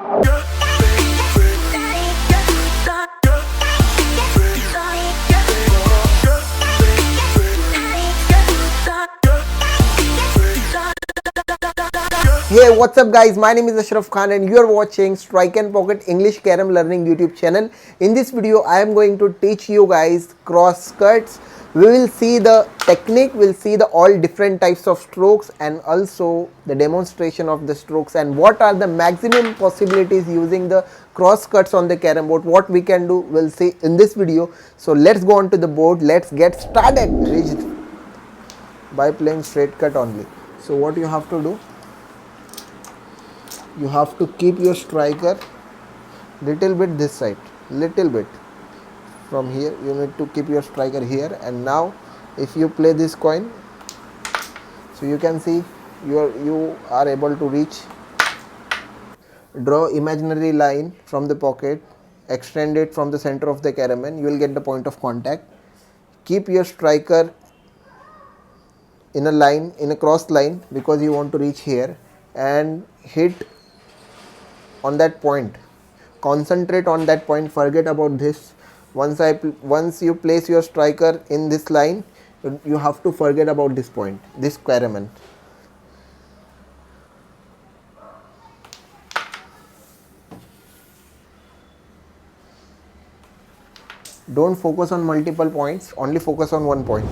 Hey, what's up guys, my name is Ashraf Khan and you are watching Strike and Pocket English Carom Learning YouTube channel. In this video I am going to teach you guys cross skirts. We will see the technique, we'll see the all different types of strokes and also the demonstration of the strokes and what are the maximum possibilities using the cross skirts on the carom board. What we can do we'll see in this video. So let's go on to the board, let's get started. Reached by playing straight cut only. So what you have to do, you have to keep your striker little bit this side, little bit from here. You need to keep your striker here, and now if you play this coin, so you can see you are able to reach. Draw imaginary line from the pocket, extend it from the center of the carom, you will get the point of contact. Keep your striker in a line, in a cross line, because you want to reach here and hit on that point. Concentrate on that point, forget about this. Once you place your striker in this line, you have to forget about this point, this carom. Don't focus on multiple points, only focus on one point.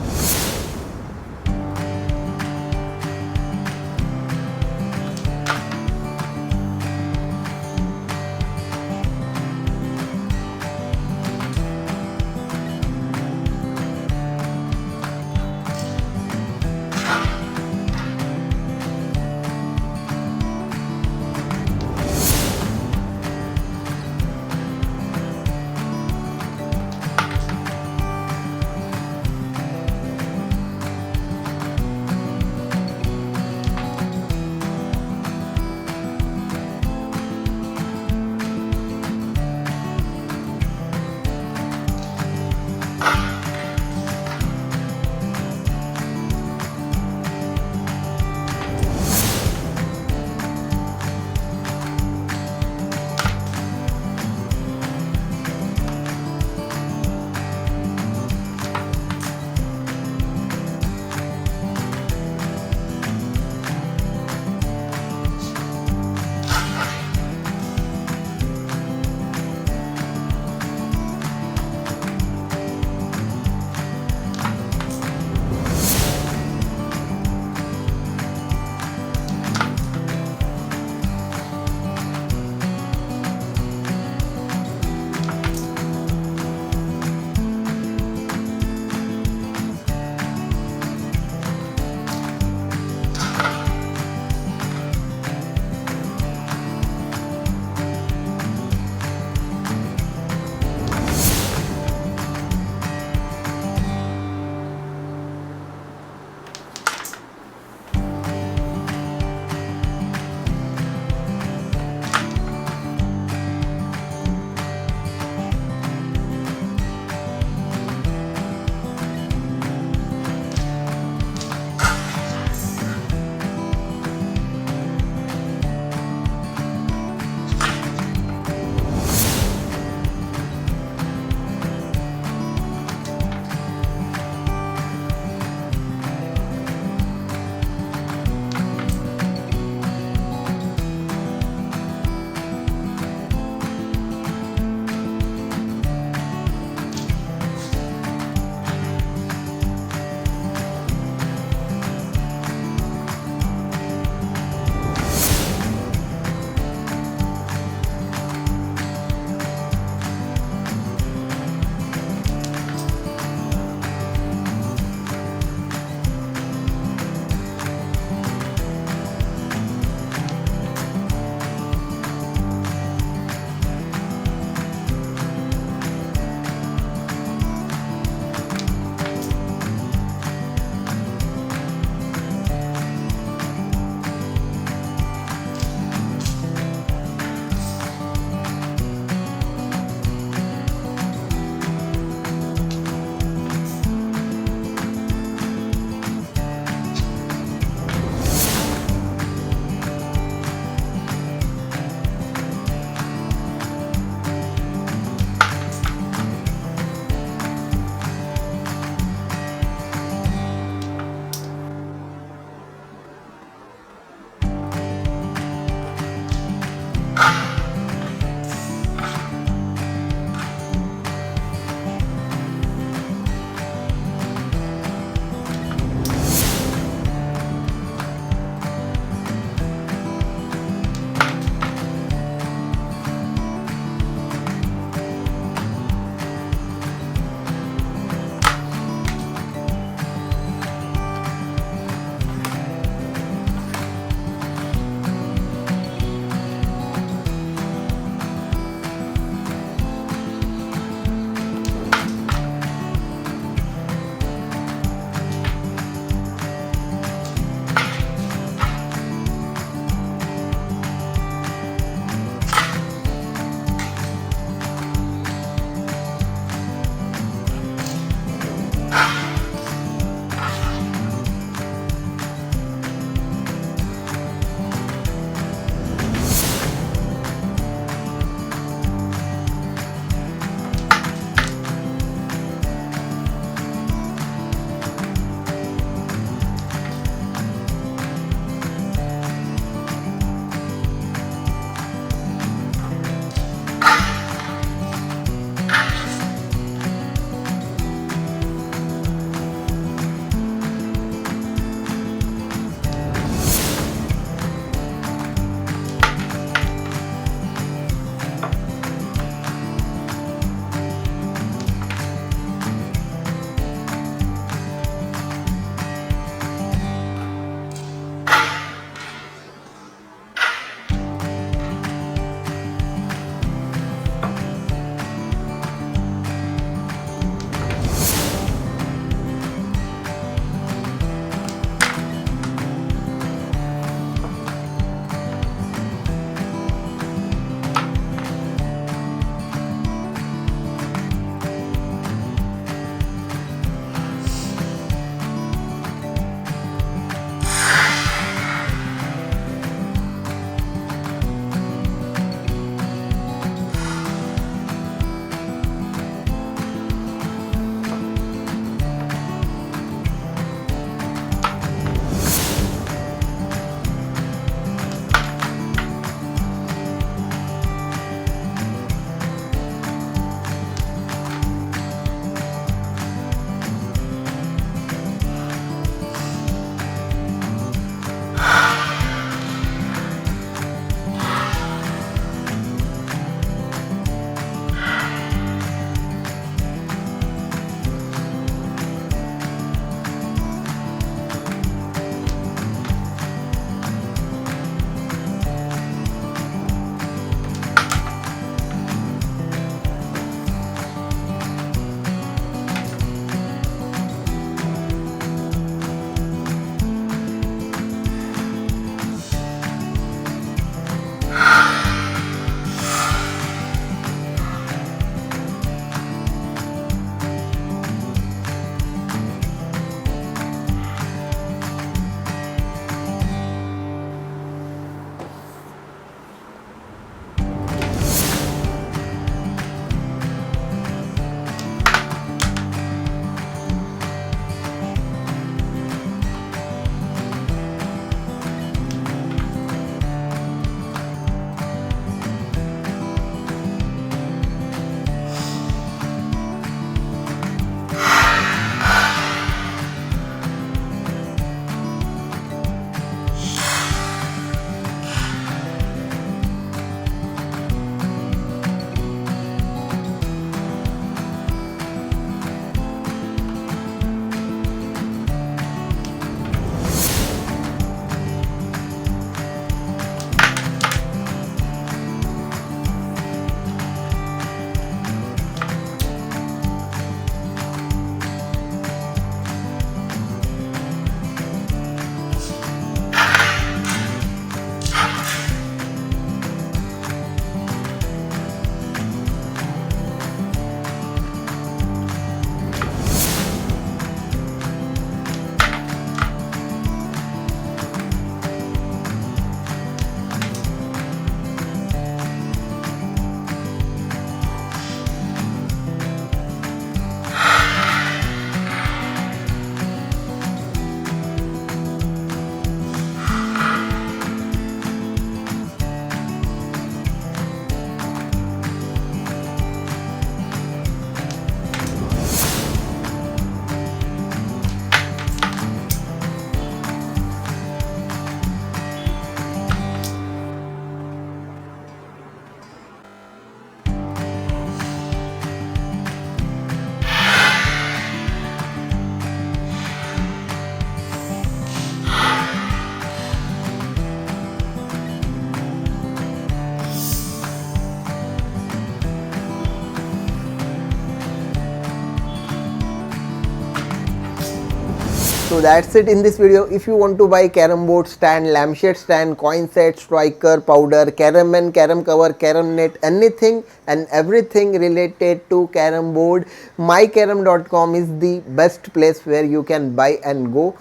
So that's it in this video. If you want to buy carom board stand, lampshade stand, coin set, striker, powder, carom and carom cover, carom net, anything and everything related to carom board, mycarom.com is the best place where you can buy and go.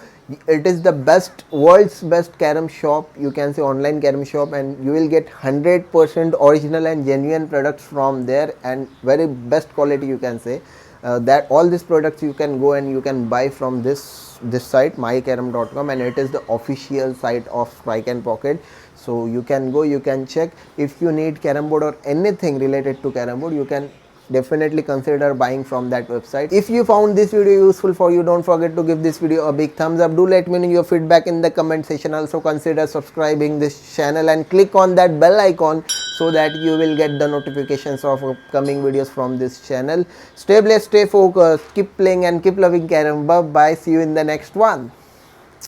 It is the best, world's best carom shop, you can say online carom shop, and you will get 100% original and genuine products from there, and very best quality, you can say. That all these products you can go and you can buy from this site mycarom.com, and it is the official site of Strike and Pocket. So you can go, you can check. If you need carom board or anything related to carom board, you can definitely consider buying from that website. If you found this video useful for you, don't forget to give this video a big thumbs up. Do let me know your feedback in the comment section. Also consider subscribing this channel and click on that bell icon so that you will get the notifications of upcoming videos from this channel. Stay blessed, stay focused, keep playing and keep loving carom. Bye bye, see you in the next one.